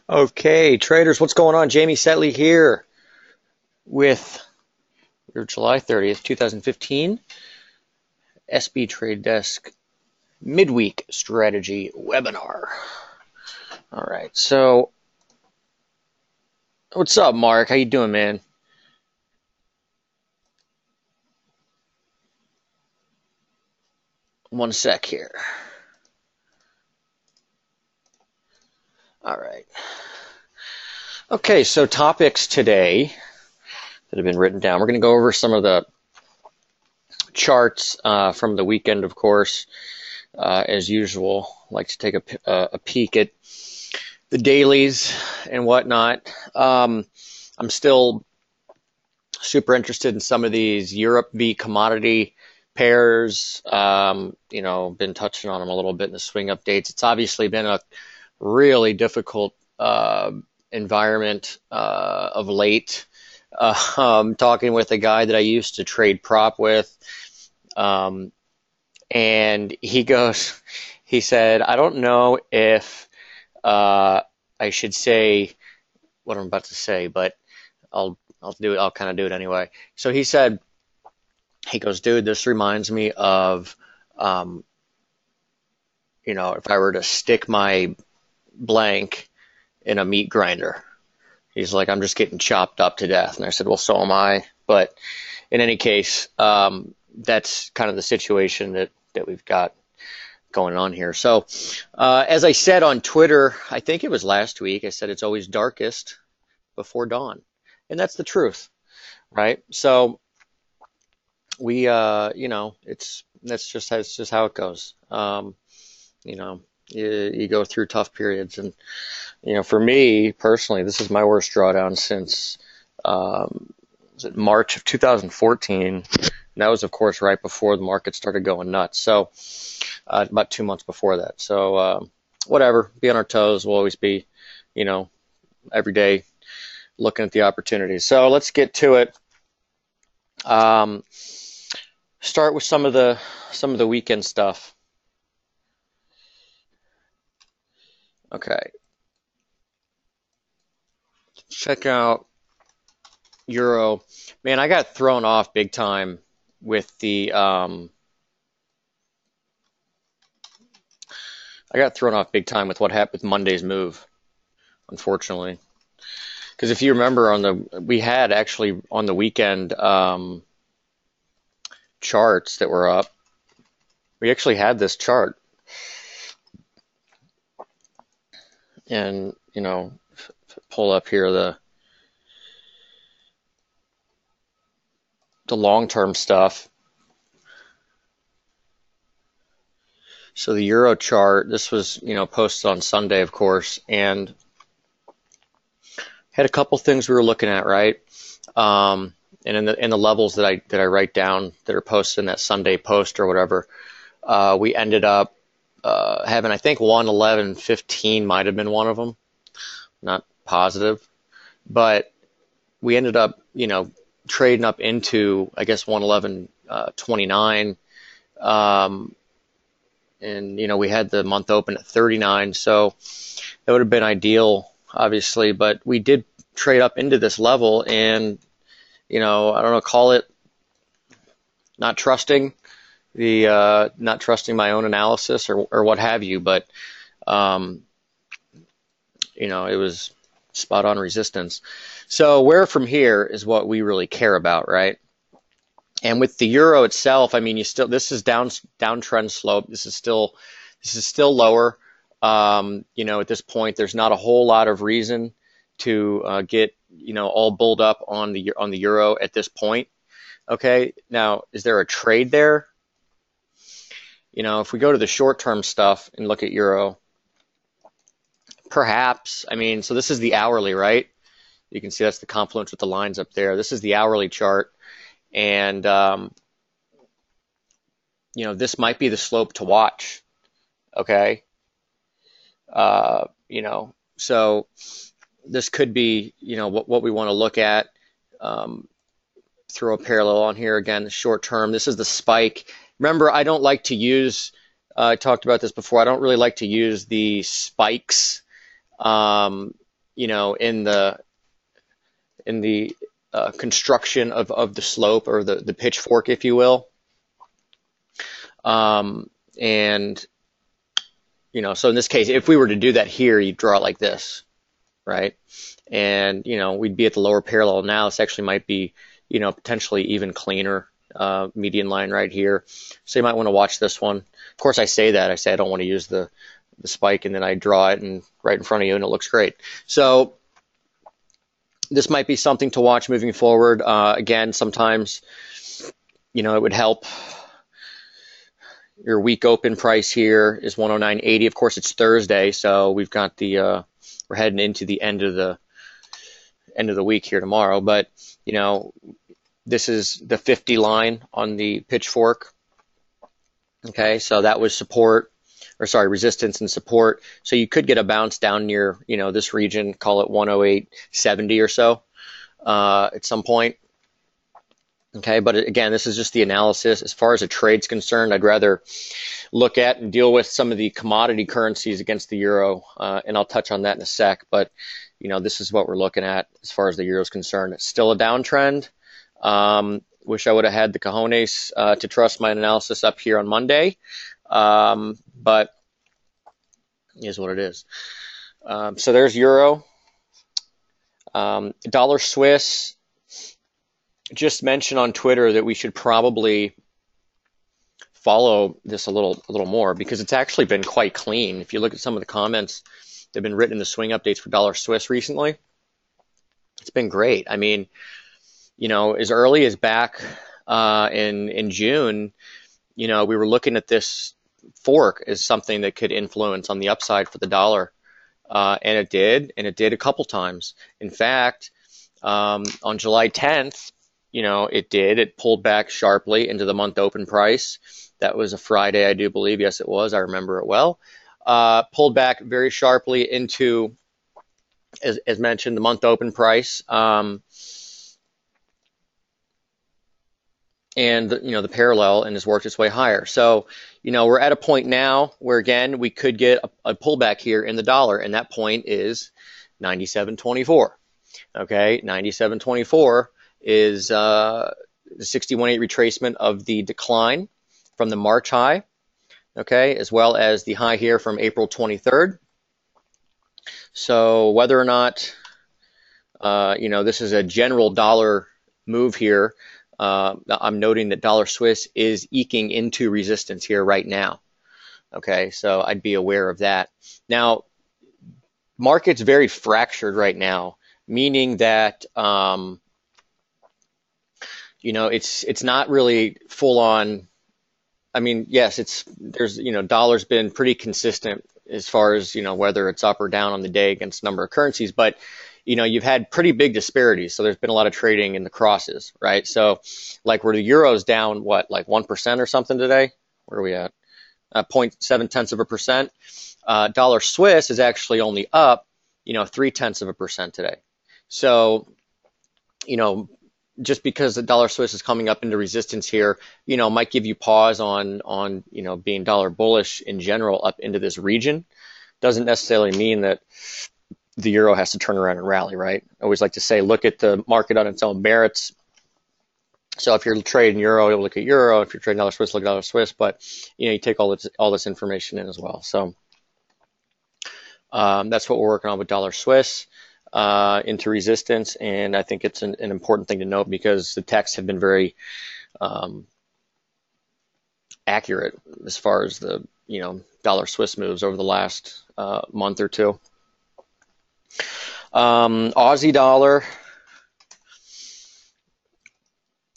Okay, traders, what's going on? Jamie Saettele here with your July 30th, 2015 SB Trade Desk Midweek Strategy Webinar. All right, so what's up, Mark? How you doing, man? One sec here. All right. Okay, so topics today that have been written down. We're going to go over some of the charts from the weekend, of course. As usual, like to take a peek at the dailies and whatnot. I'm still super interested in some of these Europe v commodity pairs. Been touching on them a little bit in the swing updates. It's obviously been a really difficult environment of late. Talking with a guy that I used to trade prop with, and he said, I don't know if I should say what I'm about to say, but I'll do it. I'll kind of do it anyway. So he goes, dude, this reminds me of, if I were to stick my blank in a meat grinder. He's like, I'm just getting chopped up to death. And I said, well, so am I. But in any case, that's kind of the situation that we've got going on here. So as I said on Twitter, I think it was last week, I said it's always darkest before dawn. And that's the truth, right? So we, that's just how it goes. You go through tough periods, and for me personally, this is my worst drawdown since was it March of 2014. And that was, of course, right before the market started going nuts. So about 2 months before that. So whatever, be on our toes. We'll always be, every day looking at the opportunities. So let's get to it. Start with some of the weekend stuff. Okay. Check out Euro. Man, I got thrown off big time with what happened with Monday's move, unfortunately. Because if you remember, we had actually on the weekend charts that were up. We actually had this chart, and pull up here the long-term stuff. So the Euro chart, this was posted on Sunday, of course, and had a couple things we were looking at, right? And in the levels that I write down that are posted in that Sunday post or whatever, we ended up having, I think, 111.15 might have been one of them. Not positive, but we ended up trading up into, I guess, 111.29. And we had the month open at 39, so that would have been ideal, obviously. But we did trade up into this level, and I don't know, call it not trusting my own analysis or what have you, but it was spot on resistance. So where from here is what we really care about, right? And with the Euro itself, I mean, this is downtrend slope. This is still lower. At this point, there's not a whole lot of reason to get all bulled up on the Euro at this point. Okay, now is there a trade there? If we go to the short-term stuff and look at Euro, perhaps. I mean, so this is the hourly, right? You can see that's the confluence with the lines up there. This is the hourly chart. And, this might be the slope to watch. Okay. So this could be, what we want to look at. Throw a parallel on here again, the short term. This is the spike. Remember, I don't like to use, I talked about this before, I don't really like to use the spikes in the construction of the slope, or the pitchfork, if you will. And so in this case, if we were to do that here, you'd draw it like this, right? And we'd be at the lower parallel now. This actually might be potentially even cleaner median line right here. So you might want to watch this one. Of course, I say I don't want to use the spike, and then I draw it and right in front of you, and it looks great. So this might be something to watch moving forward. Again, sometimes it would help. Your week open price here is 109.80. Of course, it's Thursday, so we've got we're heading into the end of the week here tomorrow. But this is the 50 line on the pitchfork. Okay, so that was resistance and support. So you could get a bounce down near this region, call it 108.70 or so at some point. Okay, but again, this is just the analysis. As far as a trade's concerned, I'd rather look at and deal with some of the commodity currencies against the euro, and I'll touch on that in a sec. But this is what we're looking at as far as the euro is concerned. It's still a downtrend. Wish I would have had the cojones to trust my analysis up here on Monday, but it is what it is. So there's euro. Dollar Swiss. Just mentioned on Twitter that we should probably follow this a little more, because it's actually been quite clean. If you look at some of the comments that have been written in the swing updates for Dollar Swiss recently, it's been great. I mean, as early as back in June, we were looking at this fork as something that could influence on the upside for the dollar, and it did a couple times. In fact, on July 10th, it pulled back sharply into the month open price. That was a Friday, I do believe. Yes, it was. I remember it well. Pulled back very sharply into, as mentioned, the month open price. And the parallel, and has worked its way higher. So, we're at a point now where, again, we could get a pullback here in the dollar, and that point is 97.24. Okay, 97.24 is the 61.8 retracement of the decline from the March high, okay, as well as the high here from April 23rd. So whether or not, this is a general dollar move here, I'm noting that Dollar Swiss is eking into resistance here right now. Okay, so I'd be aware of that. Now, market's very fractured right now, meaning that it's not really full on. I mean, yes, dollar's been pretty consistent as far as whether it's up or down on the day against a number of currencies, but you've had pretty big disparities. So there's been a lot of trading in the crosses, right? So like where the euro's down, what, like 1% or something today? Where are we at? 0.7%. Dollar Swiss is actually only up, 0.3% today. So, just because the Dollar Swiss is coming up into resistance here, might give you pause on being dollar bullish in general up into this region. Doesn't necessarily mean that the euro has to turn around and rally, right? I always like to say, look at the market on its own merits. So if you're trading euro, you'll look at euro. If you're trading Dollar Swiss, look at Dollar Swiss. But you take all this information in as well. So that's what we're working on with Dollar Swiss into resistance, and I think it's an important thing to note because the texts have been very accurate as far as the Dollar Swiss moves over the last month or two. Aussie dollar,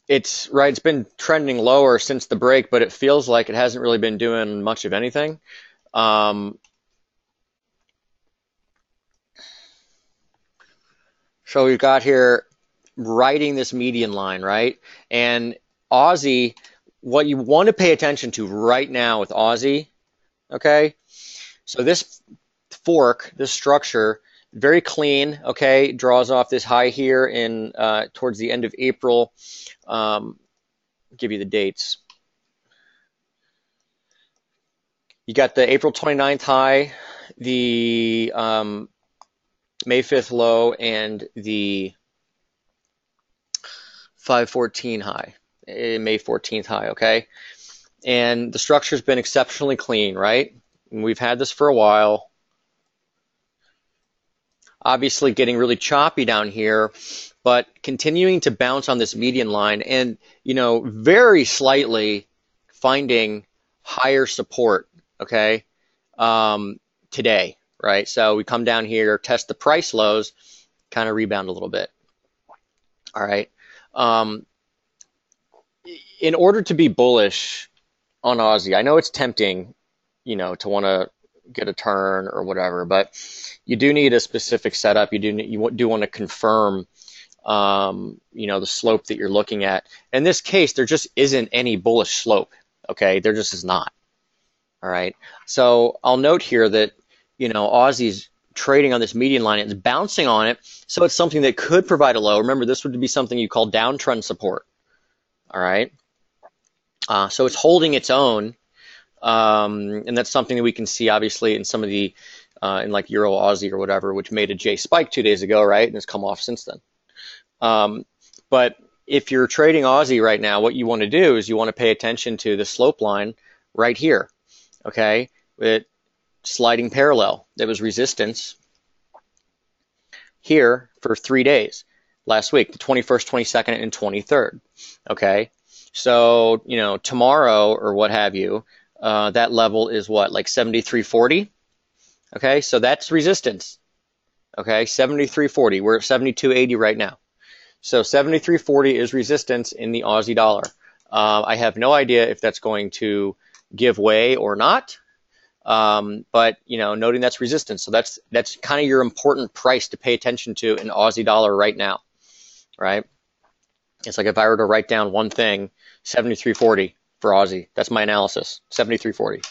it's been trending lower since the break, but it feels like it hasn't really been doing much of anything. So we've got here riding this median line, right? And Aussie, what you want to pay attention to right now with Aussie, okay? So this fork, this structure, very clean, okay? Draws off this high here in towards the end of April. Give you the dates. You got the April 29th high, the May 5th low and the 514 high, May 14th high, okay? And the structure's been exceptionally clean, right? And we've had this for a while. Obviously getting really choppy down here, but continuing to bounce on this median line and, very slightly finding higher support, okay, today, right? So we come down here, test the price lows, kind of rebound a little bit, all right? In order to be bullish on Aussie, I know it's tempting, to want to get a turn or whatever, but you do need a specific setup. You do want to confirm, the slope that you're looking at. In this case, there just isn't any bullish slope. Okay, there just is not. All right. So I'll note here that Aussie's trading on this median line. It's bouncing on it, so it's something that could provide a low. Remember, this would be something you call downtrend support. All right. So it's holding its own. And that's something that we can see obviously in some of the in like Euro Aussie or whatever, which made a J spike 2 days ago, right? And it's come off since then. But if you're trading Aussie right now, what you want to do is you want to pay attention to the slope line right here, okay? With sliding parallel. There was resistance here for 3 days last week, the 21st, 22nd, and 23rd, okay? So, tomorrow or what have you, that level is what, like 73.40? Okay, so that's resistance. Okay, 73.40. We're at 72.80 right now. So 73.40 is resistance in the Aussie dollar. I have no idea if that's going to give way or not. But noting that's resistance. So that's kind of your important price to pay attention to in Aussie dollar right now, right? It's like if I were to write down one thing, 73.40 for Aussie. That's my analysis, 73.40,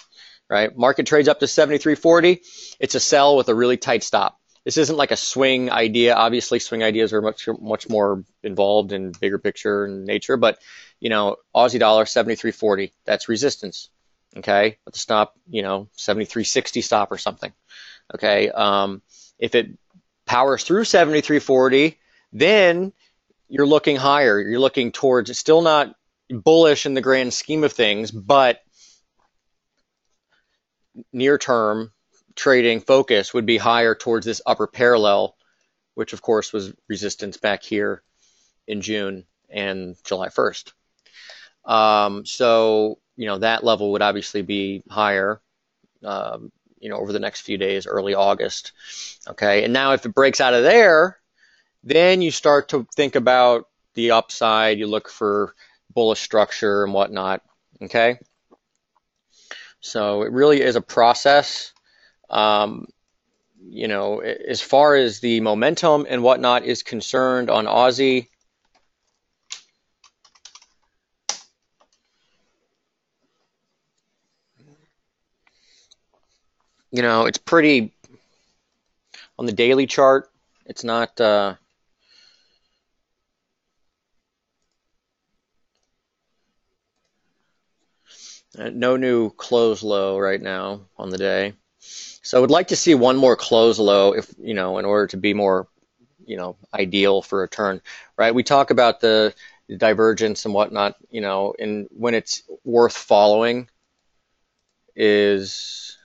right? Market trades up to 73.40. It's a sell with a really tight stop. This isn't like a swing idea. Obviously, swing ideas are much more involved in bigger picture and nature. But, Aussie dollar, 73.40. That's resistance, okay? At the stop, 73.60 stop or something, okay? If it powers through 73.40, then you're looking higher. You're looking towards, it's still not bullish in the grand scheme of things, but near term trading focus would be higher towards this upper parallel, which of course was resistance back here in June and July 1st. So, that level would obviously be higher, over the next few days, early August. Okay. And now if it breaks out of there, then you start to think about the upside. You look for bullish structure and whatnot. Okay. So it really is a process. As far as the momentum and whatnot is concerned on Aussie, it's pretty on the daily chart. It's not, no new close low right now on the day. So I would like to see one more close low if, in order to be more, ideal for a turn, right? We talk about the divergence and whatnot, and when it's worth following is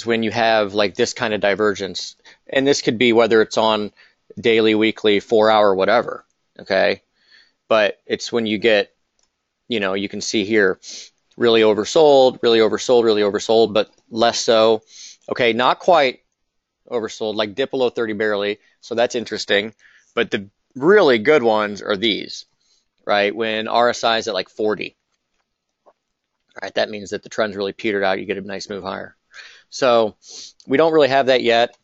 when you have like this kind of divergence. And this could be whether it's on daily, weekly, 4-hour, whatever. Okay. But it's when you get, you can see here really oversold, really oversold, really oversold, but less so. Okay. Not quite oversold, like dip below 30 barely. So that's interesting. But the really good ones are these, right? When RSI is at like 40. Right, that means that the trend's really petered out. You get a nice move higher. So we don't really have that yet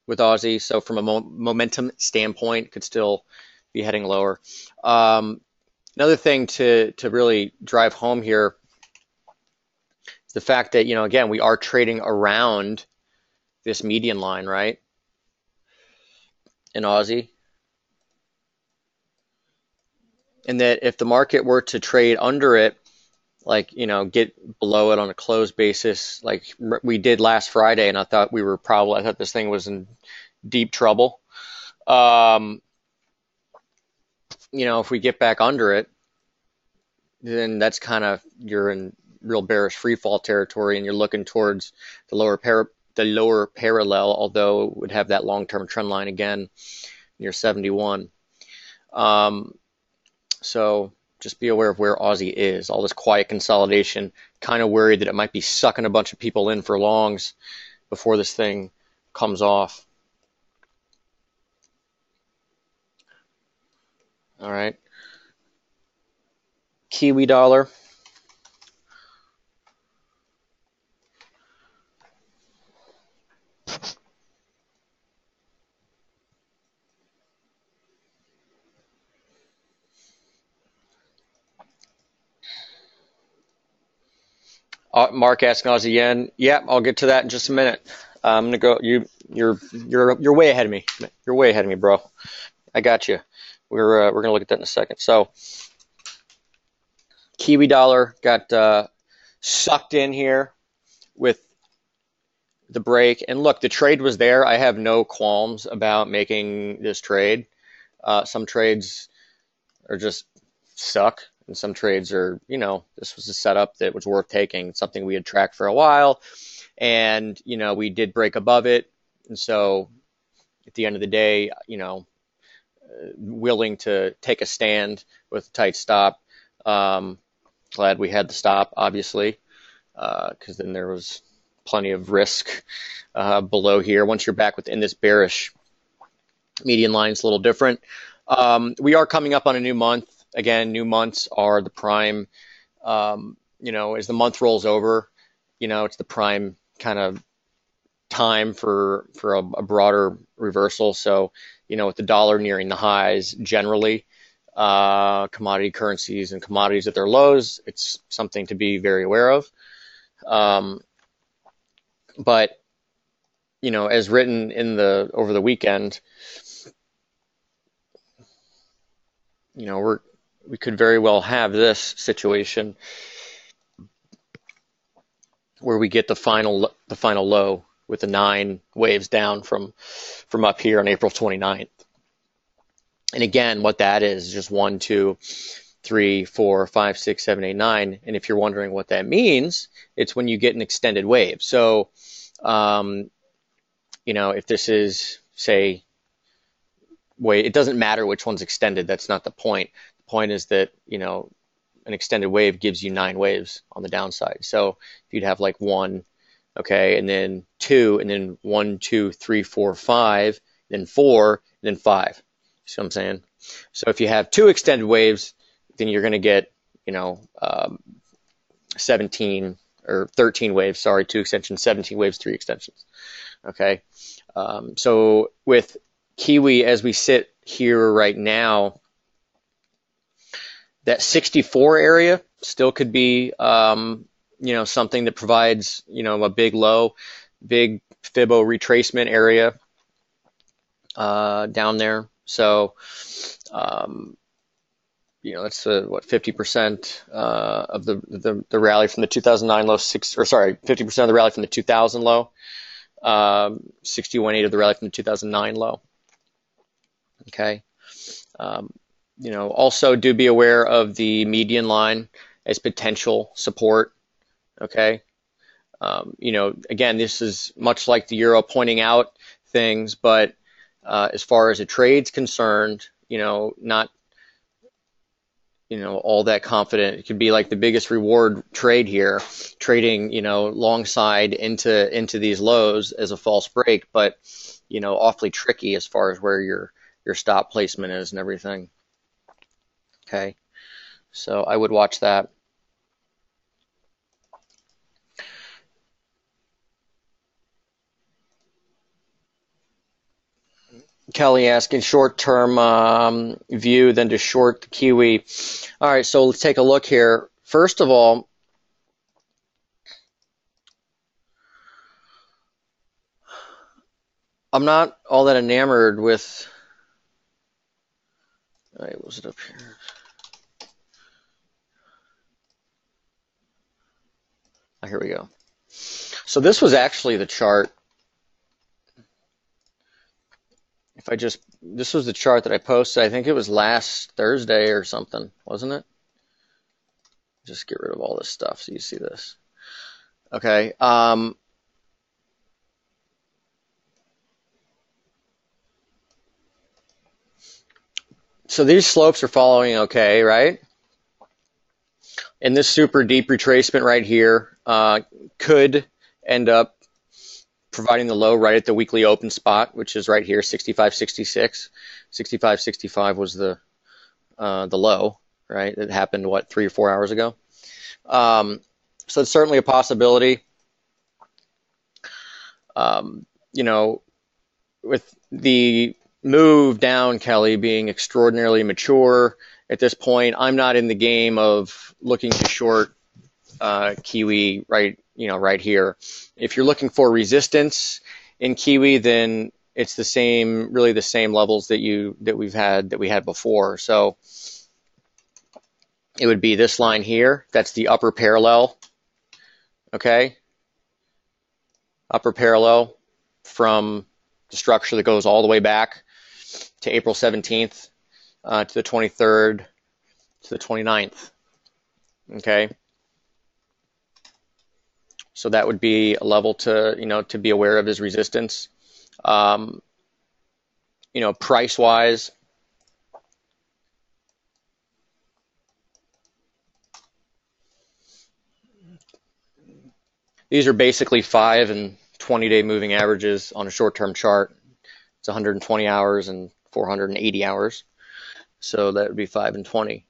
with Aussie. So from a momentum standpoint, could still be heading lower. Another thing to really drive home here is the fact that, again, we are trading around this median line, right? In Aussie. and that if the market were to trade under it, like, get below it on a closed basis, like we did last Friday, and I thought this thing was in deep trouble. Um, if we get back under it, then that's you're in real bearish free fall territory, and you're looking towards the lower parallel, although it would have that long-term trend line again near 71. So just be aware of where Aussie is. All this quiet consolidation, kind of worried that it might be sucking a bunch of people in for longs before this thing comes off. All right. Kiwi dollar. Mark asking Aussie yen. Yeah, I'll get to that in just a minute. I'm gonna go. You're way ahead of me. You're way ahead of me, bro. I got you. We're gonna look at that in a second. So, Kiwi dollar got sucked in here with the break. And look, the trade was there. I have no qualms about making this trade. Some trades are just suck, and some trades are, this was a setup that was worth taking. It's something we had tracked for a while, and we did break above it. And so, at the end of the day, willing to take a stand with a tight stop. Glad we had the stop, obviously, because then there was plenty of risk below here. Once you're back within this bearish median line, it's a little different. We are coming up on a new month. Again, new months are the prime, as the month rolls over, it's the prime kind of time for a broader reversal. So, with the dollar nearing the highs, generally, commodity currencies and commodities at their lows, it's something to be very aware of. But, as written over the weekend, we could very well have this situation where we get the final low with the 9 waves down from up here on April 29th. And again, what that is just 1, 2, 3, 4, 5, 6, 7, 8, 9. And if you're wondering what that means, it's when you get an extended wave. So, if this is, say, it doesn't matter which one's extended. That's not the point. The point is that, an extended wave gives you 9 waves on the downside. So if you'd have like 1, okay, and then 2, and then 1, 2, 3, 4, 5, then 4, and then 5. See what I'm saying? So if you have 2 extended waves, then you're going to get, 17 or 13 waves. Sorry, 2 extensions, 17 waves, 3 extensions. Okay. So with Kiwi, as we sit here right now, that 64 area still could be, something that provides, a big low, big Fibbo retracement area down there. So, that's 50% of the rally from the 2009 low, 50% of the rally from the 2000 low, 61.8 of the rally from the 2009 low. Okay. Also do be aware of the median line as potential support. Okay. Again, this is much like the euro pointing out things, but as far as a trade's concerned, not, all that confident. It could be like the biggest reward trade here, trading, long side into these lows as a false break, but, awfully tricky as far as where your stop placement is and everything. Okay. So I would watch that. Kelly asking short-term view, then to short the Kiwi. All right, so let's take a look here. First of all, I'm not all that enamored with. All right, was it up here? here we go. So this was actually the chart. This was the chart that I posted. I think it was last Thursday or something, wasn't it? Just get rid of all this stuff so you see this. Okay. So these slopes are following okay, right? And this super deep retracement right here could end up providing the low right at the weekly open spot, which is right here, 65.66. 65.65 was the low, right? It happened, what, 3 or 4 hours ago? So it's certainly a possibility. You know, with the move down, Kelly, being extraordinarily mature at this point, I'm not in the game of looking to short Kiwi right here. If you're looking for resistance in Kiwi, then it's really the same levels that we had before. So it would be this line here. That's the upper parallel. Okay, upper parallel from the structure that goes all the way back to April 17th to the 23rd to the 29th. Okay. So that would be a level to be aware of as resistance. Price wise, these are basically 5 and 20-day moving averages on a short-term chart. It's 120 hours and 480 hours. So that would be 5 and 20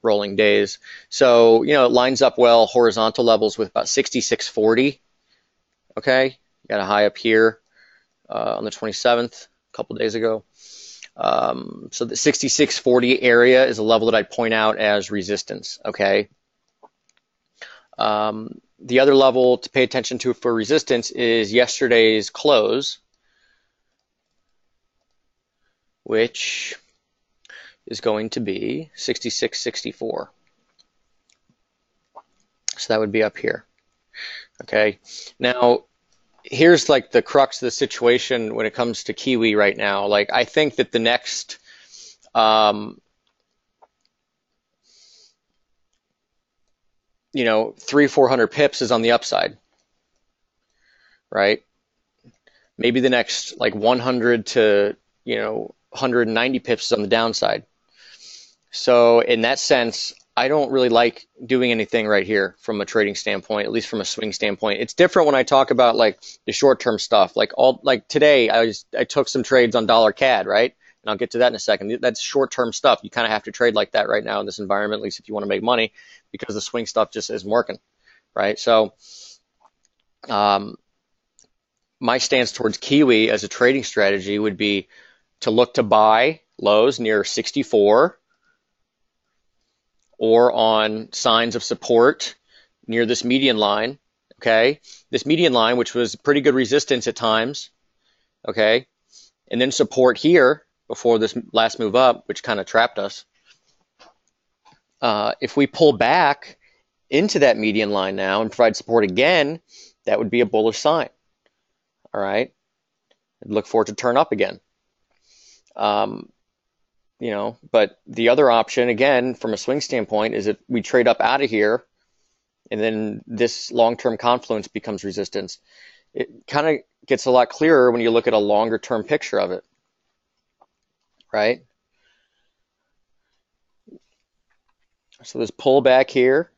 rolling days. So, it lines up well horizontal levels with about 66.40. Okay, you got a high up here on the 27th, a couple days ago. So the 66.40 area is a level that I'd point out as resistance. Okay. The other level to pay attention to for resistance is yesterday's close, which is going to be 66.64. So that would be up here. Okay. Now, here's like the crux of the situation when it comes to Kiwi right now. Like, I think that the next 300-400 pips is on the upside, right? Maybe the next like 100 to 190 pips is on the downside. So in that sense, I don't really like doing anything right here from a trading standpoint, at least from a swing standpoint. It's different when I talk about like the short-term stuff. Like today, I took some trades on dollar CAD, right? And I'll get to that in a second. That's short-term stuff. You kind of have to trade like that right now in this environment, at least if you want to make money, because the swing stuff just isn't working, right? So my stance towards Kiwi as a trading strategy would be to look to buy lows near 64 or on signs of support near this median line, okay? This median line, which was pretty good resistance at times, okay? And then support here before this last move up, which kind of trapped us. If we pull back into that median line now and provide support again, that would be a bullish sign, all right? I'd look for it to turn up again. But the other option, again, from a swing standpoint, is if we trade up out of here and then this long-term confluence becomes resistance. It kind of gets a lot clearer when you look at a longer-term picture of it, right? So this pullback here.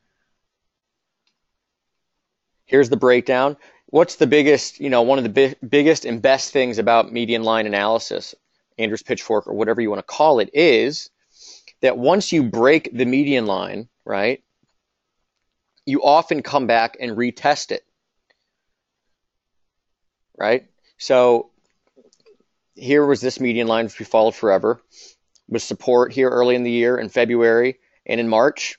Here's the breakdown. What's the biggest, one of the biggest and best things about median line analysis, Andrews pitchfork, or whatever you want to call it, is that once you break the median line, right, you often come back and retest it, right? So here was this median line, which we followed forever, with support here early in the year in February and in March.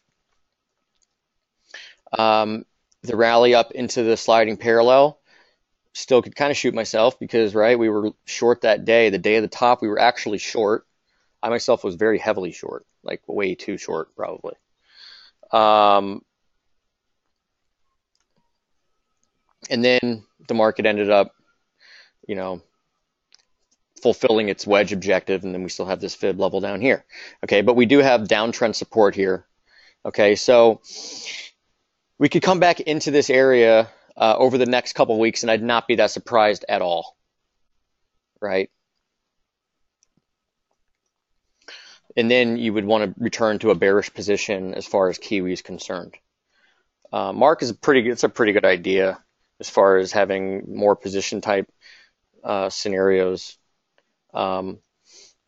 The rally up into the sliding parallel, still could kind of shoot myself because, right, we were short that day. The day of the top, we were actually short. I myself was very heavily short, like way too short, probably. And then the market ended up, you know, fulfilling its wedge objective, and then we still have this fib level down here. Okay, but we do have downtrend support here. Okay, so we could come back into this area over the next couple of weeks, and I'd not be that surprised at all, right? And then you would want to return to a bearish position as far as Kiwi is concerned. Mark is it's a pretty good idea as far as having more position type scenarios. I've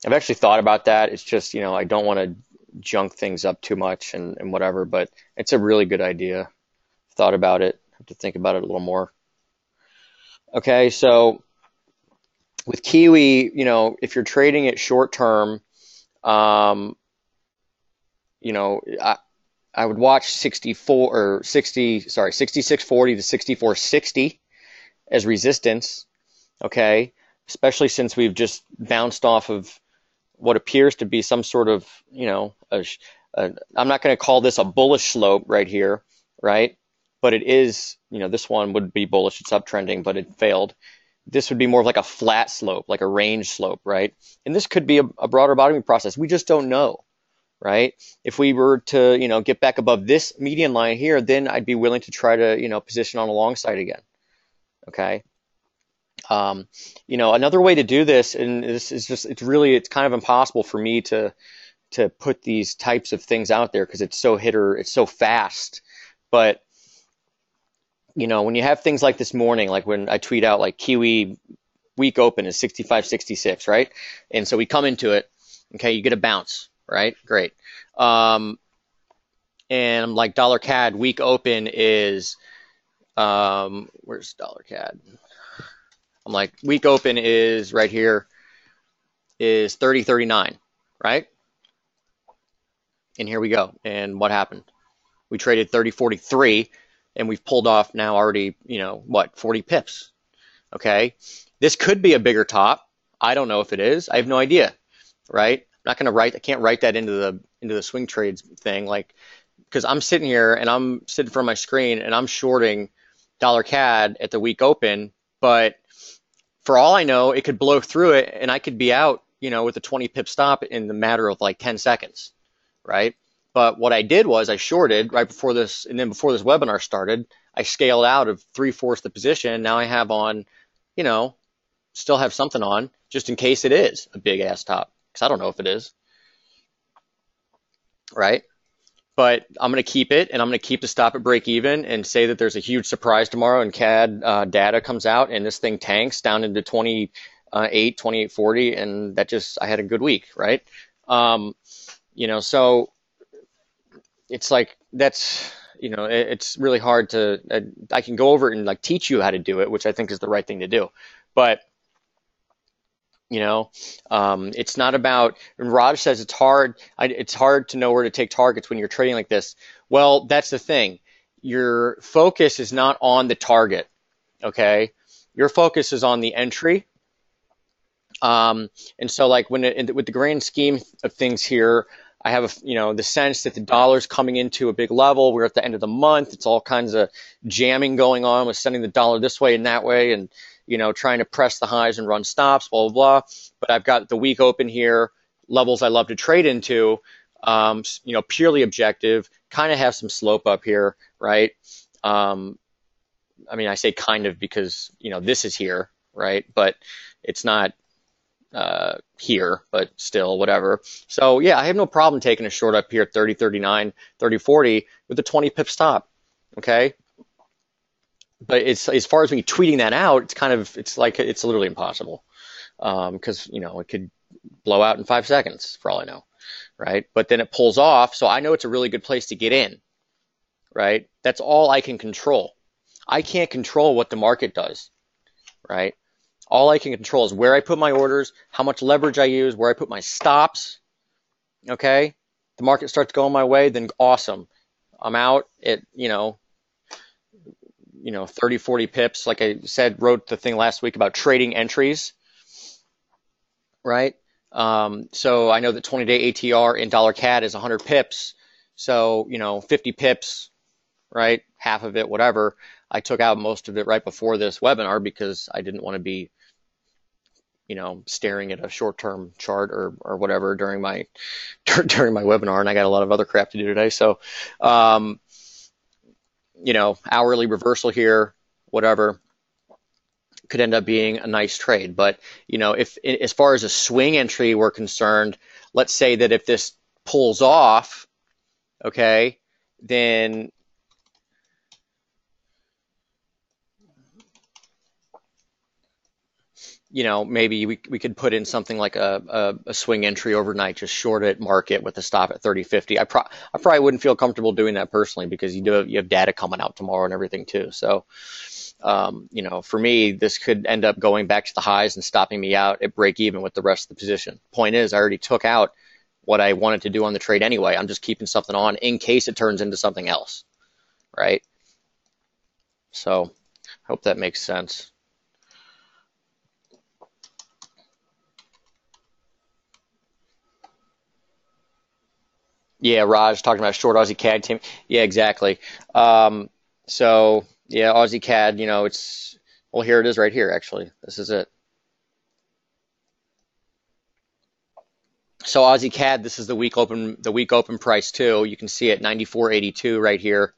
actually thought about that. It's just, I don't want to junk things up too much and whatever, but it's a really good idea. Thought about it. Have to think about it a little more. Okay, so with Kiwi, if you're trading it short term, I would watch 6640 to 6460 as resistance. Okay, especially since we've just bounced off of what appears to be some sort of, I'm not going to call this a bullish slope right here, right? But it is, this one would be bullish. It's uptrending, but it failed. This would be more of like a flat slope, like a range slope, right? And this could be a broader bottoming process. We just don't know, right? If we were to, get back above this median line here, then I'd be willing to try to, position on the long side again, okay? Another way to do this, and this is just, it's kind of impossible for me to put these types of things out there because it's so fast. But, when you have things like this morning, like when I tweet out like Kiwi week open is 65.66, right? And so we come into it, okay, you get a bounce, right? Great. And I'm like dollar CAD week open is, where's dollar CAD? I'm like, week open is right here, is 30.39, right? And here we go. And what happened? We traded 30.43, and we've pulled off now already, 40 pips. Okay, this could be a bigger top. I don't know if it is. I have no idea, right? I'm not gonna I can't write that into the swing trades thing, like, because I'm sitting here and I'm sitting in front of my screen and I'm shorting dollar CAD at the week open, but for all I know, it could blow through it and I could be out, with a 20 pip stop in the matter of like 10 seconds, right? But what I did was I shorted right before this, and then before this webinar started, I scaled out of 3/4 the position. Now I have on, still have something on just in case it is a big ass top, because I don't know if it is, right? But I'm going to keep it, and I'm going to keep the stop at break even and say that there's a huge surprise tomorrow and CAD data comes out and this thing tanks down into 28.40, and that I had a good week, right? So it's like, it's really hard to, I can go over it and like teach you how to do it, which I think is the right thing to do. But, it's not about, and Raj says it's hard to know where to take targets when you're trading like this. Well, that's the thing. Your focus is not on the target, okay? Your focus is on the entry. And so like with the grand scheme of things here, I have the sense that the dollar's coming into a big level. We're at the end of the month. It's all kinds of jamming going on with sending the dollar this way and that way, and trying to press the highs and run stops, blah blah blah. But I've got the week open here, levels I love to trade into, purely objective. Kind of have some slope up here, right? I mean, I say kind of because this is here, right? But it's not here, but still, whatever. So yeah, I have no problem taking a short up here at 30.39, 30.40 with a 20 pip stop, okay? But it's, as far as me tweeting that out, it's literally impossible, because it could blow out in 5 seconds for all I know, right? But then it pulls off, so I know it's a really good place to get in, right? That's all I can control. I can't control what the market does, right? All I can control is where I put my orders, how much leverage I use, where I put my stops, okay? The market starts going my way, then awesome. I'm out at, 30, 40 pips. Like I said, wrote the thing last week about trading entries, right? So I know that 20-day ATR in dollar CAD is 100 pips. So, 50 pips, right? Half of it, whatever. I took out most of it right before this webinar because I didn't want to be, staring at a short-term chart or whatever during my during my webinar, and I got a lot of other crap to do today. So, hourly reversal here, whatever, could end up being a nice trade. But, if as far as a swing entry we're concerned, let's say that if this pulls off, okay, then maybe we could put in something like a swing entry overnight, just short it, market with a stop at 30.50. I probably wouldn't feel comfortable doing that personally because you have data coming out tomorrow and everything too. So, for me, this could end up going back to the highs and stopping me out at break even with the rest of the position. Point is, I already took out what I wanted to do on the trade anyway. I'm just keeping something on in case it turns into something else, right? So, hope that makes sense. Yeah, Raj talking about short Aussie CAD team. Yeah, exactly. So yeah, Aussie CAD, well, here it is right here, actually. This is it. So Aussie CAD, this is the week open price too. You can see it 94.82 right here.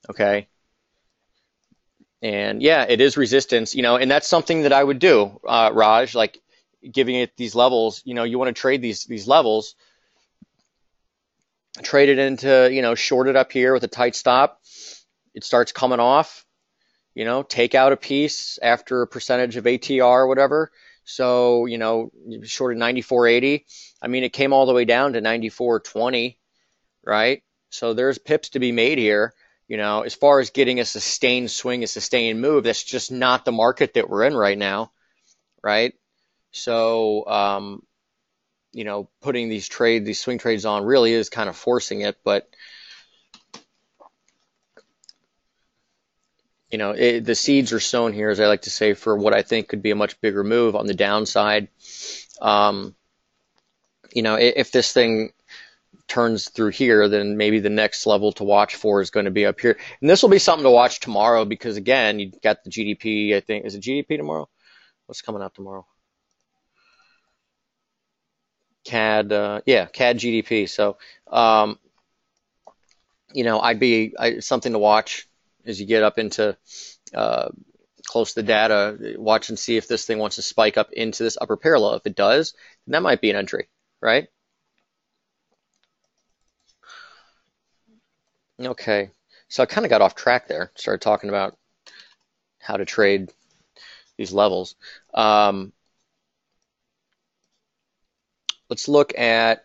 Okay. And yeah, it is resistance, and that's something that I would do, Raj, like giving it these levels, you want to trade these levels, trade it into, short it up here with a tight stop. It starts coming off, take out a piece after a percentage of ATR or whatever. So, you shorted 94.80. I mean, it came all the way down to 94.20, right? So there's pips to be made here. As far as getting a sustained swing, a sustained move, that's just not the market that we're in right now, right? So, putting these swing trades on really is kind of forcing it, but the seeds are sown here, as I like to say, for what I think could be a much bigger move on the downside. If this thing turns through here, then maybe the next level to watch for is going to be up here. And this will be something to watch tomorrow because, again, you've got the GDP, I think. Is it GDP tomorrow? What's coming out tomorrow? CAD, CAD GDP. So, something to watch as you get up into close to the data, watch and see if this thing wants to spike up into this upper parallel. If it does, then that might be an entry, right? Okay, so I kind of got off track there. Started talking about how to trade these levels. Let's look at,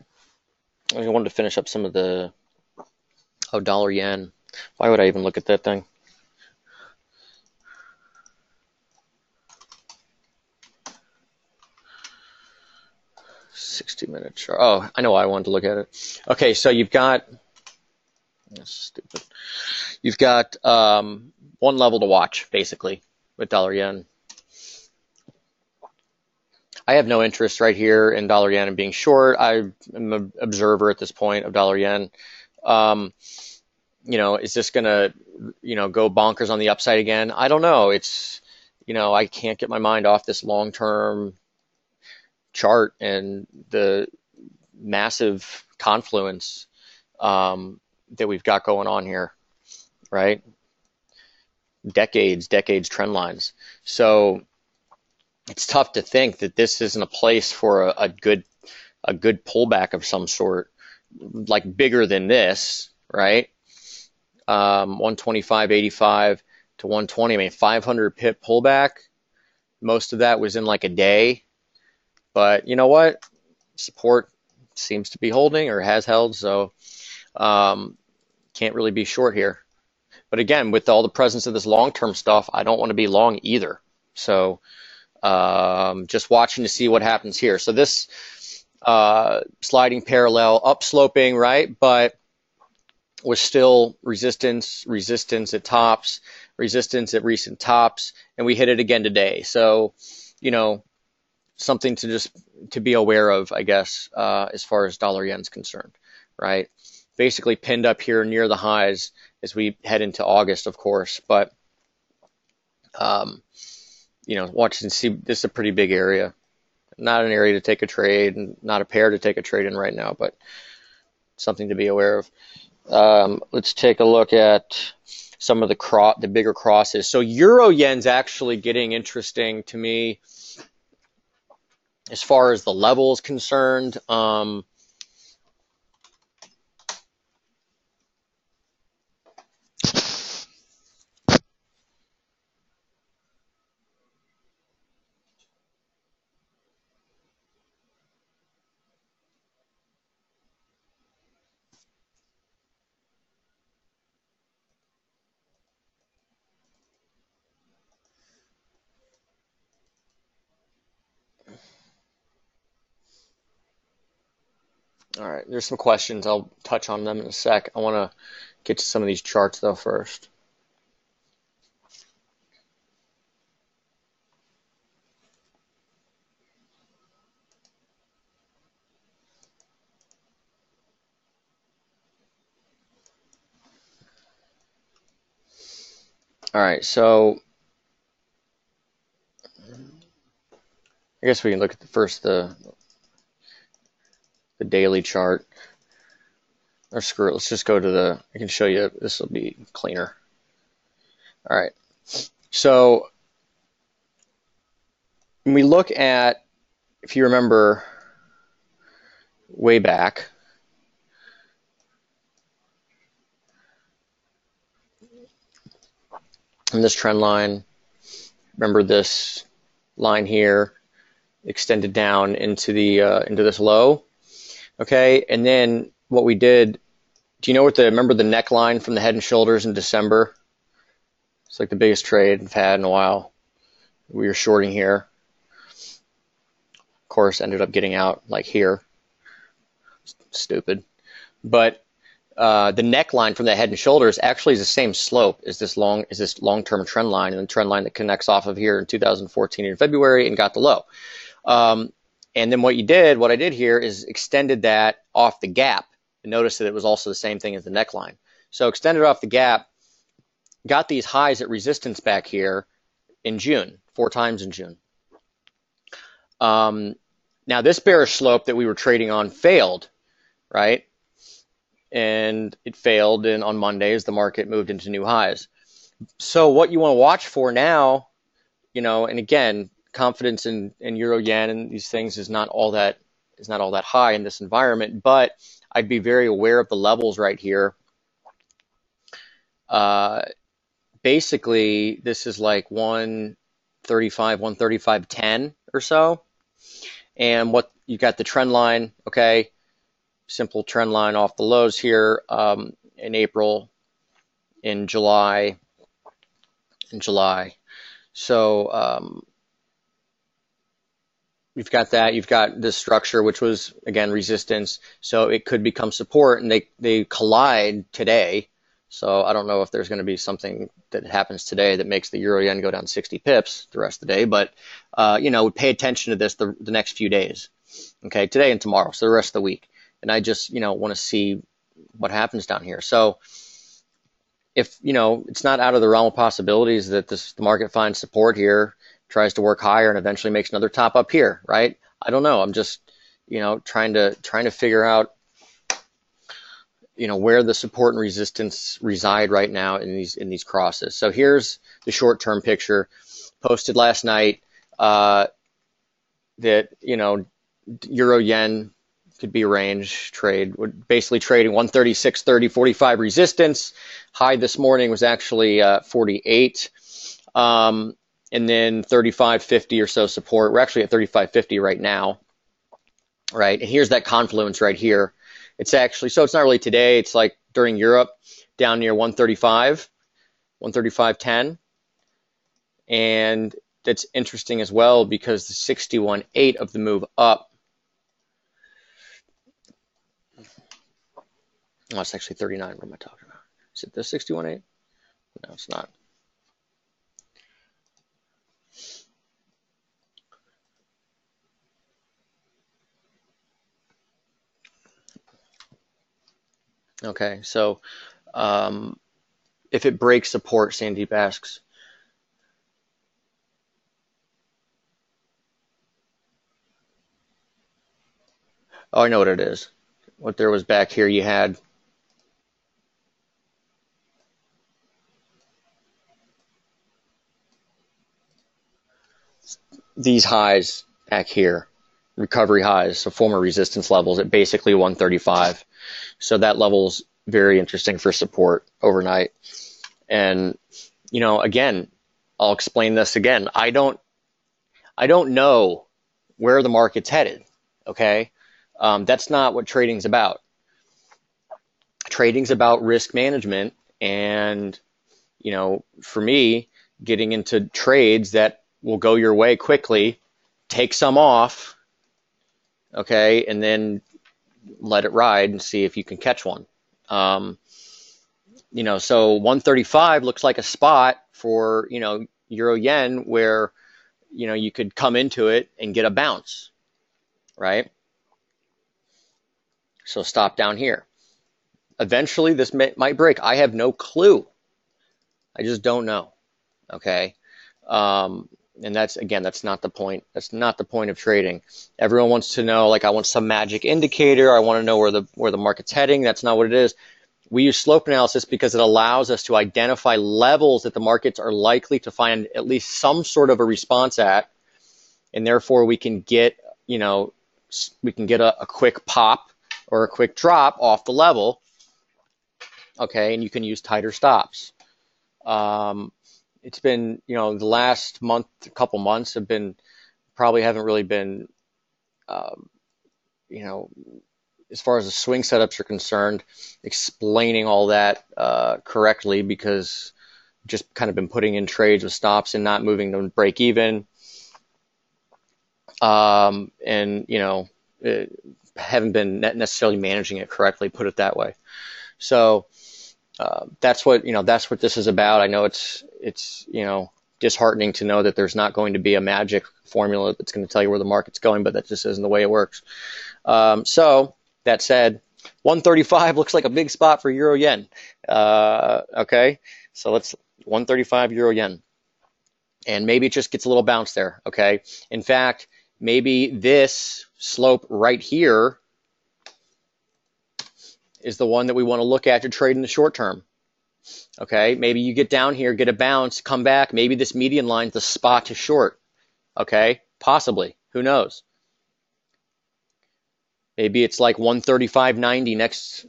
I wanted to finish up some of the, dollar yen. Why would I even look at that thing? $60-minute chart. Oh, I know why I wanted to look at it. Okay, so you've got, that's stupid. You've got one level to watch, basically, with dollar yen. I have no interest right here in dollar yen and being short. I'm an observer at this point of dollar yen. Is this going to, go bonkers on the upside again? I don't know. It's, I can't get my mind off this long-term chart and the massive confluence that we've got going on here, right? Decades trend lines. So it's tough to think that this isn't a place for a good pullback of some sort, like bigger than this, right? 125.85 to 120. I mean, 500 pip pullback. Most of that was in like a day. But you know what? Support seems to be holding or has held, so can't really be short here. But again, with all the presence of this long-term stuff, I don't want to be long either. So just watching to see what happens here. So this sliding parallel, upsloping, right? But was still resistance at tops, resistance at recent tops, and we hit it again today. So, something to be aware of, I guess, as far as dollar yen's concerned, right? Basically pinned up here near the highs as we head into August, of course, but Um, watch and see. This is a pretty big area. Not an area to take a trade, and not a pair to take a trade in right now, but something to be aware of. Let's take a look at some of the bigger crosses. So Euro Yen's actually getting interesting to me as far as the level is concerned. All right, there's some questions. I'll touch on them in a sec. I want to get to some of these charts though first. All right, so I guess we can look at the daily chart. Or screw it, let's just go to I can show you, this will be cleaner. All right, so when we look at, if you remember way back, in this trend line, remember this line here extended down into this low, okay? And then what we did, do you know remember the neckline from the Head and Shoulders in December? It's like the biggest trade I've had in a while. We were shorting here. Of course, ended up getting out like here. Stupid. But the neckline from the Head and Shoulders actually is the same slope as this long-term trend line, and the trend line that connects off of here in 2014 in February and got the low. And then what I did here is extended that off the gap. And notice that it was also the same thing as the neckline. So extended off the gap, got these highs at resistance back here in June, 4 times in June. Now this bearish slope that we were trading on failed, right? And it failed on Monday as the market moved into new highs. So what you want to watch for now, and again, confidence in Euro Yen and these things is not all that high in this environment, but I'd be very aware of the levels right here. Basically, this is like 135.10 or so. And what you got the trend line, okay? Simple trend line off the lows here in April, in July. So you've got that. You've got this structure, which was, again, resistance. So it could become support, and they collide today. So I don't know if there's going to be something that happens today that makes the Euro Yen go down 60 pips the rest of the day. But, pay attention to this the next few days, okay, today and tomorrow, so the rest of the week. And I just, want to see what happens down here. So if, it's not out of the realm of possibilities that the market finds support here, tries to work higher, and eventually makes another top up here, right? I don't know. I'm just, trying to figure out, where the support and resistance reside right now in these crosses. So here's the short-term picture posted last night, that, Euro Yen could be a range trade, basically trading 136.30, 45 resistance. High this morning was actually 48. And then 35.50 or so support. We're actually at 35.50 right now, right? And here's that confluence right here. It's actually, so it's not really today. It's like during Europe, down near 135, 135.10. And that's interesting as well because the 61.8 of the move up, oh, it's actually 39. What am I talking about? Is it the 61.8? No, it's not. Okay, so if it breaks support, Sandeep asks, Oh, I know what it is. What there was back here, you had these highs back here, recovery highs, so former resistance levels at basically 135. So that level's very interesting for support overnight. And, again, I'll explain this again. I don't know where the market's headed. Okay. That's not what trading's about. Trading's about risk management. And, for me, getting into trades that will go your way quickly, take some off, okay, and then let it ride and see if you can catch one. So 135 looks like a spot for, euro yen where, you could come into it and get a bounce, right? So stop down here. Eventually this might break. I have no clue. I just don't know. Okay. And that's not the point. That's not the point of trading. Everyone wants to know, like, I want some magic indicator. I want to know where the market's heading. That's not what it is. We use slope analysis because it allows us to identify levels that the markets are likely to find at least some sort of a response at. And therefore we can get, a quick pop or a quick drop off the level. Okay. And you can use tighter stops. It's been, the last couple months haven't really been, as far as the swing setups are concerned, explaining all that correctly, because I've just kind of been putting in trades with stops and not moving them to break even. Haven't been necessarily managing it correctly, put it that way. So that's what this is about. I know it's disheartening to know that there's not going to be a magic formula that's going to tell you where the market's going, but that just isn't the way it works. So that said, 135 looks like a big spot for euro yen. Okay, so let's 135 euro yen, and maybe it just gets a little bounce there. Okay, in fact, maybe this slope right here is the one that we want to look at to trade in the short term. Okay, maybe you get down here, get a bounce, come back. Maybe this median line is the spot to short. Okay, possibly. Who knows? Maybe it's like 135.90 next,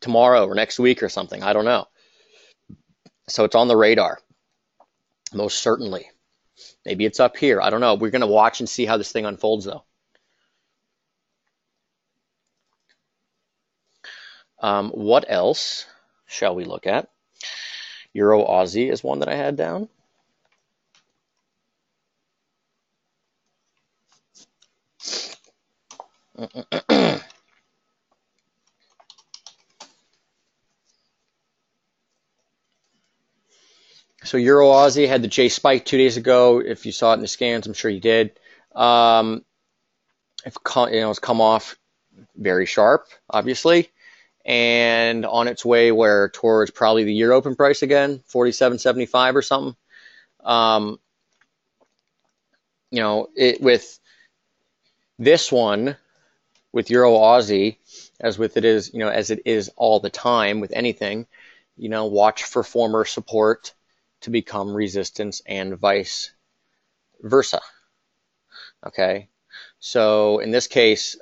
tomorrow or next week or something. I don't know. So it's on the radar, most certainly. Maybe it's up here. I don't know. We're going to watch and see how this thing unfolds, though. What else shall we look at? Euro Aussie is one that I had down. So Euro Aussie had the J spike 2 days ago. If you saw it in the scans, I'm sure you did. It's come off very sharp, obviously, and on its way towards probably the year open price again, 47.75 or something. With this one, with Euro Aussie, as it is all the time with anything, watch for former support to become resistance and vice versa. Okay, so in this case,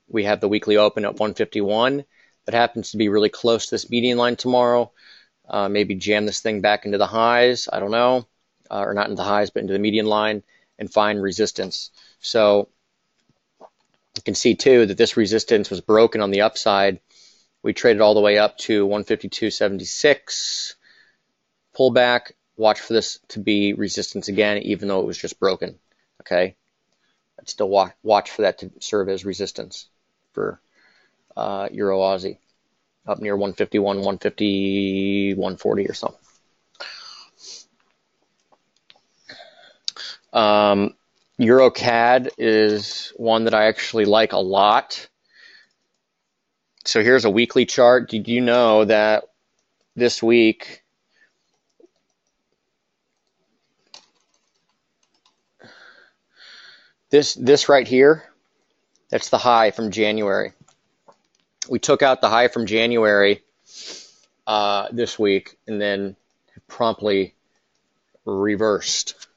we have the weekly open at 151. That happens to be really close to this median line tomorrow. Maybe jam this thing back into the highs. I don't know, or not into the highs, but into the median line and find resistance. So you can see too that this resistance was broken on the upside. We traded all the way up to 152.76. Pullback, watch for this to be resistance again, even though it was just broken. Okay, I'd still watch for that to serve as resistance for Euro Aussie up near 151, 150, 140 or something. Euro CAD is one that I actually like a lot. So here's a weekly chart. Did you know that this week this right here That's the high from January. We took out the high from January this week and then promptly reversed.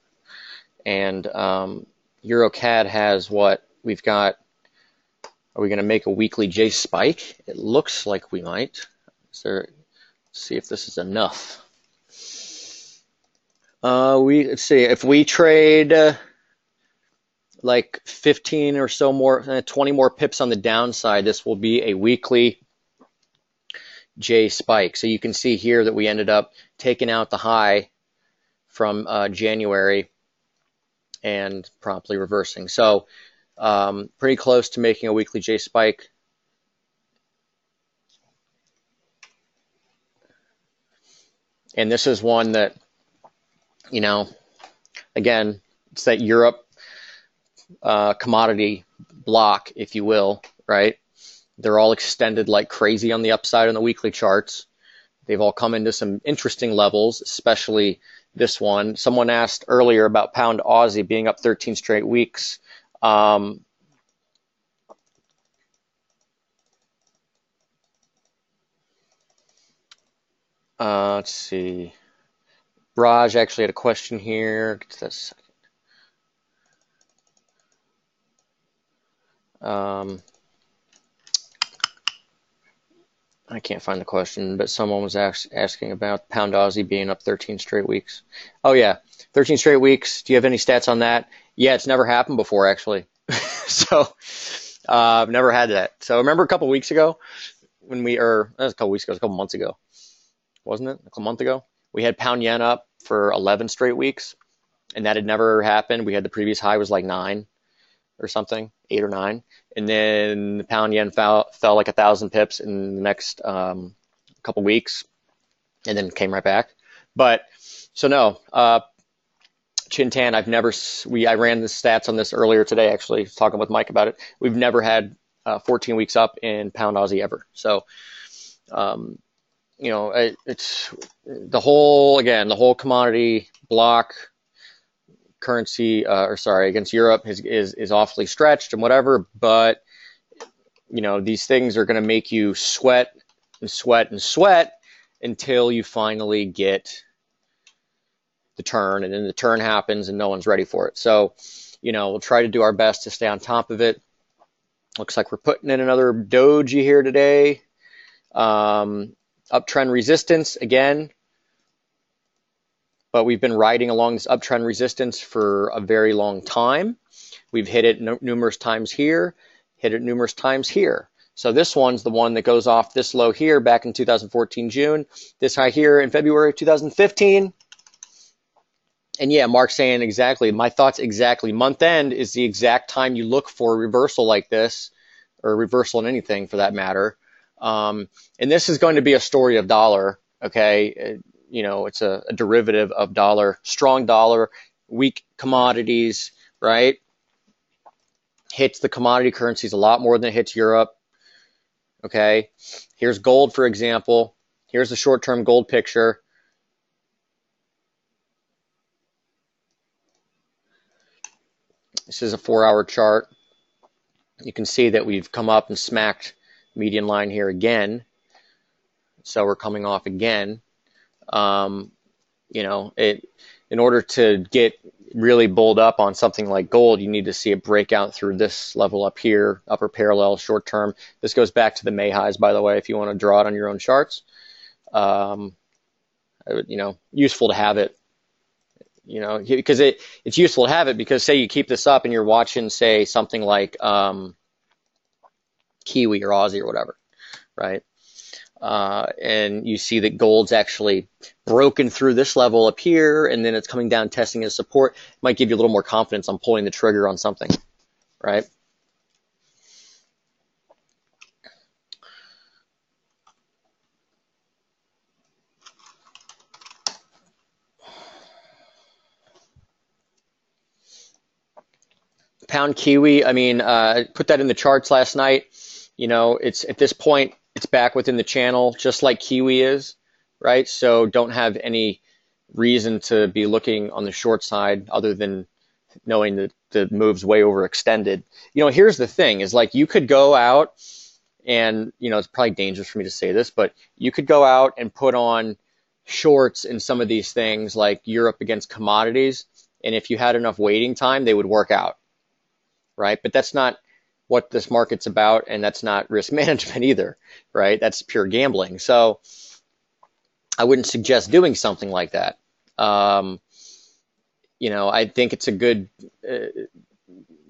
And EuroCAD has what we've got. Are we going to make a weekly J spike? It looks like we might. Let's see if this is enough. Let's see if we trade like 15 or so more, 20 more pips on the downside. This will be a weekly J spike. So you can see here that we ended up taking out the high from January and promptly reversing. So pretty close to making a weekly J spike. And this is one that, you know, again, it's that Europe commodity block, if you will, right? They're all extended like crazy on the upside on the weekly charts. They've all come into some interesting levels, especially this one. Someone asked earlier about pound Aussie being up 13 straight weeks. Let's see. Raj actually had a question here. Get to that second. I can't find the question, but someone was asking about pound Aussie being up 13 straight weeks. Oh yeah, 13 straight weeks. Do you have any stats on that? Yeah, it's never happened before actually. So I've never had that. So remember a couple weeks ago when that was a couple weeks ago, it was a couple months ago, wasn't it? A month ago, we had pound yen up for 11 straight weeks, and that had never happened. We had the previous high was like 9 or something, 8 or 9. And then the pound yen fell like 1,000 pips in the next couple weeks, and then came right back. But so no, Chintan, I ran the stats on this earlier today, actually, talking with Mike about it. We've never had 14 weeks up in pound Aussie ever. So, you know, it's the whole commodity block currency, against Europe is awfully stretched and whatever, but you know, these things are going to make you sweat and sweat and sweat until you finally get the turn, and then the turn happens and no one's ready for it. So, you know, we'll try to do our best to stay on top of it. Looks like we're putting in another doji here today. Uptrend resistance again. But we've been riding along this uptrend resistance for a very long time. We've hit it numerous times here, hit it numerous times here. So this one's the one that goes off this low here back in 2014 June, this high here in February of 2015. And yeah, Mark's saying exactly, my thoughts exactly. Month end is the exact time you look for a reversal like this, or a reversal in anything for that matter. And this is going to be a story of dollar, okay? You know, it's a derivative of dollar, strong dollar, weak commodities, right? Hits the commodity currencies a lot more than it hits Europe. Okay. Here's gold, for example. Here's the short-term gold picture. This is a 4-hour chart. You can see that we've come up and smacked median line here again. So we're coming off again. You know, in order to get really bulled up on something like gold, you need to see it break out through this level up here, upper parallel, short term. This goes back to the May highs, by the way, if you want to draw it on your own charts. You know, useful to have it, you know, because it's useful to have it because say you keep this up and you're watching, say, something like Kiwi or Aussie or whatever, right? And you see that gold's actually broken through this level up here, and then it's coming down testing as support. It might give you a little more confidence on pulling the trigger on something, right? Pound Kiwi, I mean, put that in the charts last night. You know, it's at this point, it's back within the channel, just like Kiwi is, right? So don't have any reason to be looking on the short side other than knowing that the move's way overextended. Here's the thing is like you could go out and, it's probably dangerous for me to say this, but you could go out and put on shorts in some of these things like Europe against commodities. And if you had enough waiting time, they would work out, right? But that's not what this market's about. And that's not risk management either, right? That's pure gambling. So I wouldn't suggest doing something like that. I think it's a good,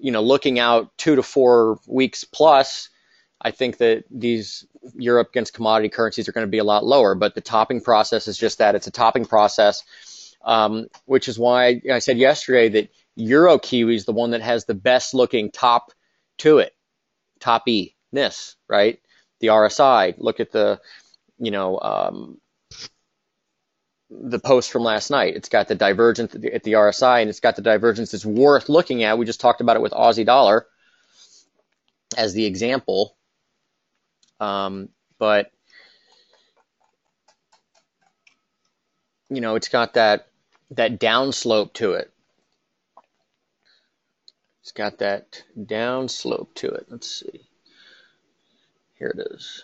looking out 2 to 4 weeks plus, I think that these Europe against commodity currencies are going to be a lot lower, but the topping process is just that. It's a topping process, which is why I said yesterday that Euro Kiwi is the one that has the best looking top to it, top E-ness, right? The RSI, look at the post from last night. It's got the divergence at the RSI, and it's got the divergence that's worth looking at. We just talked about it with Aussie dollar as the example. But it's got that downslope to it. It's got that downslope to it. Let's see. Here it is.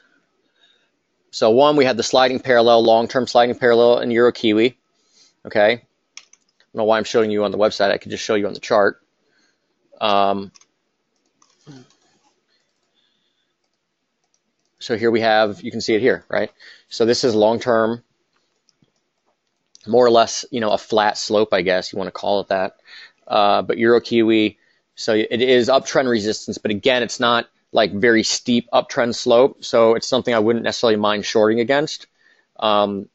So one, we have the sliding parallel, long-term sliding parallel in Euro Kiwi. Okay. I don't know why I'm showing you on the website. I could just show you on the chart. So here we have, you can see it here, right? So this is long-term, more or less, a flat slope, I guess you want to call it that. But Euro Kiwi, so it is uptrend resistance, but again, it's not like very steep uptrend slope. So it's something I wouldn't necessarily mind shorting against. The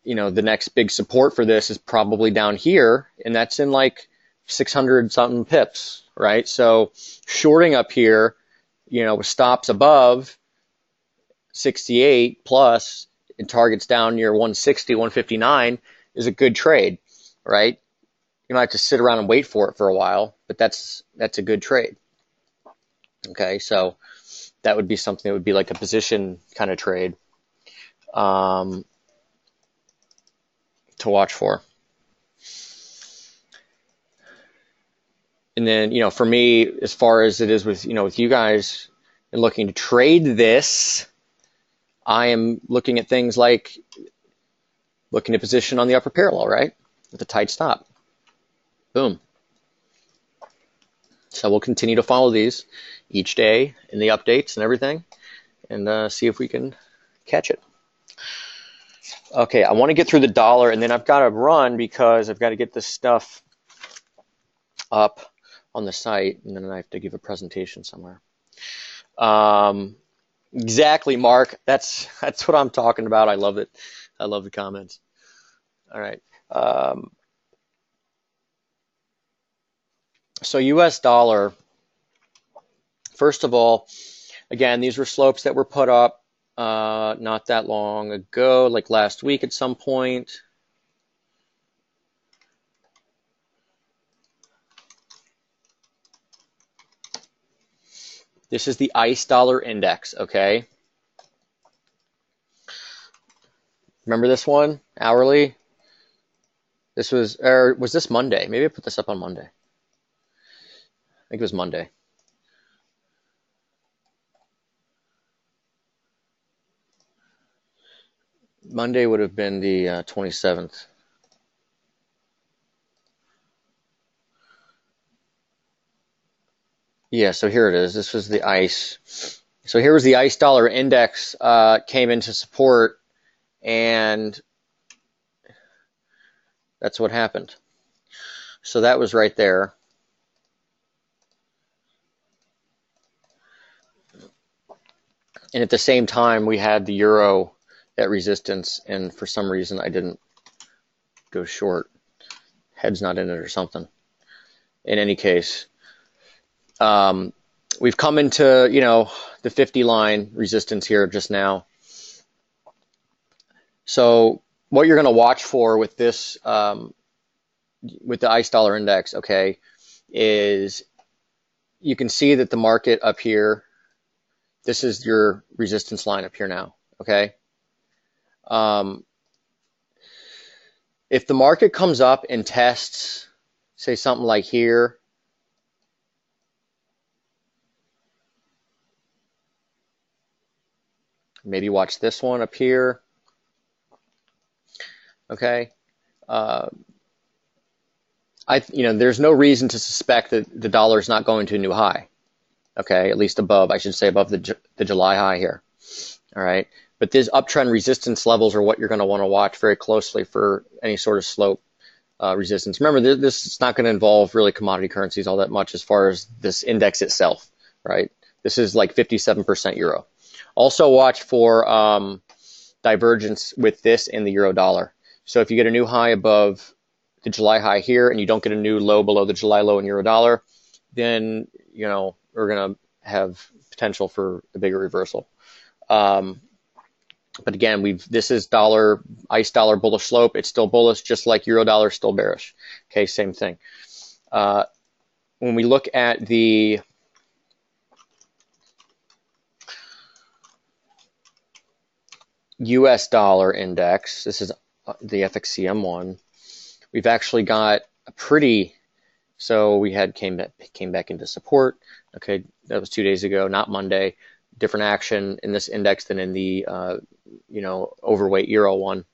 next big support for this is probably down here, and that's in like 600 something pips, right? So shorting up here, with stops above 68 plus and targets down near 160, 159 is a good trade, right? You don't have to sit around and wait for it for a while, but that's a good trade. Okay, so that would be something that would be like a position kind of trade to watch for. And then, for me, as far as it is with, with you guys and looking to trade this, I am looking at things like looking to position on the upper parallel, right? With a tight stop. Boom. So we'll continue to follow these each day in the updates and everything and see if we can catch it. Okay, I want to get through the dollar, and then I've got to run because I've got to get this stuff up on the site, and then I have to give a presentation somewhere. Exactly, Mark. That's what I'm talking about. I love it. I love the comments. All right. So US dollar, first of all, again, these were slopes that were put up not that long ago, like last week at some point. This is the ICE dollar index, okay? Remember this one, hourly? This was, or was this Monday? Maybe I put this up on Monday. I think it was Monday. Monday would have been the 27th. Yeah, so here it is. This was the ICE. So here was the ICE dollar index came into support, and that's what happened. So that was right there. And at the same time, we had the euro at resistance, and for some reason, I didn't go short. Head's not in it or something. In any case, we've come into, the 50 line resistance here just now. So what you're going to watch for with this, with the ICE dollar index, okay, is you can see that the market up here, this is your resistance line up here now, okay? If the market comes up and tests say something like here. Maybe watch this one up here. Okay. There's no reason to suspect that the dollar is not going to a new high. Okay, at least above, I should say, above the July high here. All right, but these uptrend resistance levels are what you're going to want to watch very closely for any sort of slope resistance. Remember, this is not going to involve really commodity currencies all that much as far as this index itself, right? This is like 57% euro. Also watch for divergence with this and the euro dollar. So if you get a new high above the July high here and you don't get a new low below the July low in euro dollar, then, we're going to have potential for a bigger reversal. But again, this is ICE dollar bullish slope. It's still bullish, just like euro dollar is still bearish. Okay, same thing. When we look at the US dollar index, this is the FXCM1. We've actually got a pretty, so we had came back into support. Okay, that was 2 days ago, not Monday. Different action in this index than in the overweight euro one.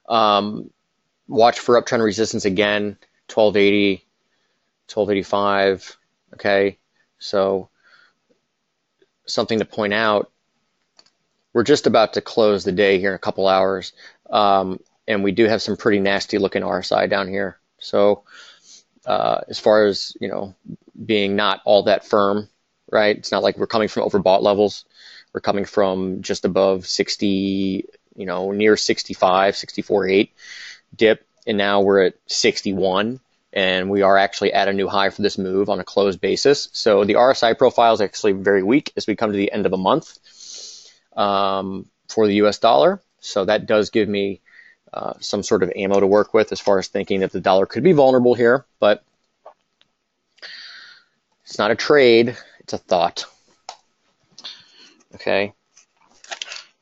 Watch for uptrend resistance again, 1280, 1285. Okay, so something to point out. We're just about to close the day here in a couple hours, and we do have some pretty nasty looking RSI down here. So as far as being not all that firm, right? It's not like we're coming from overbought levels. We're coming from just above 60, near 65, 64.8 dip, and now we're at 61, and we are actually at a new high for this move on a closed basis. So the RSI profile is actually very weak as we come to the end of a month for the US dollar. So that does give me some sort of ammo to work with as far as thinking that the dollar could be vulnerable here, but it's not a trade, it's a thought. Okay.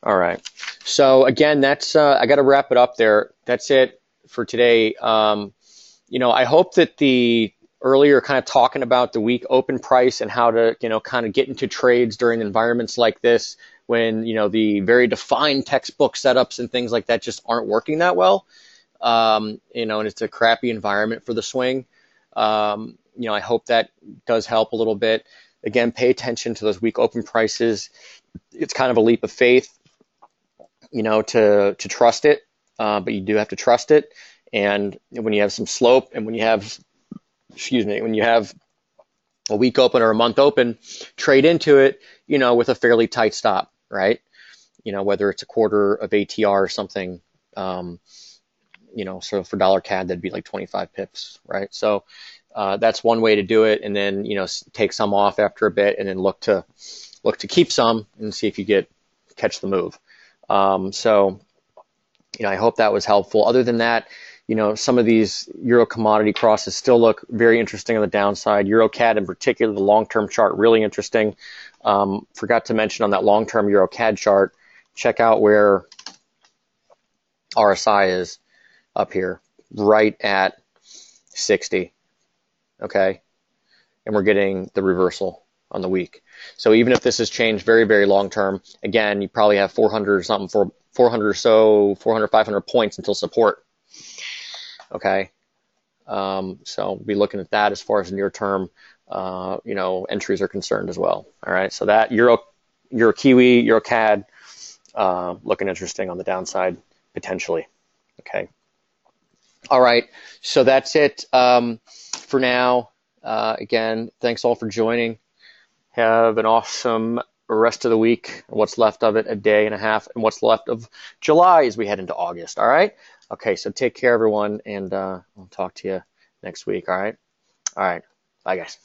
All right. So again, that's I got to wrap it up there. That's it for today. I hope that the earlier kind of talking about the weak open price and how to, kind of get into trades during environments like this when, the very defined textbook setups and things like that just aren't working that well. And it's a crappy environment for the swing. I hope that does help a little bit. Again, pay attention to those weak open prices. It's kind of a leap of faith, to trust it, but you do have to trust it. And when you have some slope and when you have a week open or a month open, trade into it, with a fairly tight stop, right? Whether it's a quarter of ATR or something, so for dollar CAD, that'd be like 25 pips, right? So that's one way to do it. And then, take some off after a bit and then look to keep some and see if you catch the move. I hope that was helpful. Other than that, some of these Euro commodity crosses still look very interesting on the downside. Euro CAD in particular, the long-term chart, really interesting. Forgot to mention on that long-term Euro CAD chart, check out where RSI is up here, right at 60. Okay. And we're getting the reversal on the week. So even if this has changed very, very long-term, again, you probably have 400 or something, 400 or so, 400, 500 points until support. Okay. So be looking at that as far as near term, entries are concerned as well. All right. So that Euro Kiwi, Euro CAD, looking interesting on the downside potentially. Okay. All right. So that's it, for now. Again, thanks all for joining. Have an awesome rest of the week, what's left of it, a day and a half, and what's left of July as we head into August. All right. Okay. So take care, everyone. And, I'll talk to you next week. All right. All right. Bye, guys.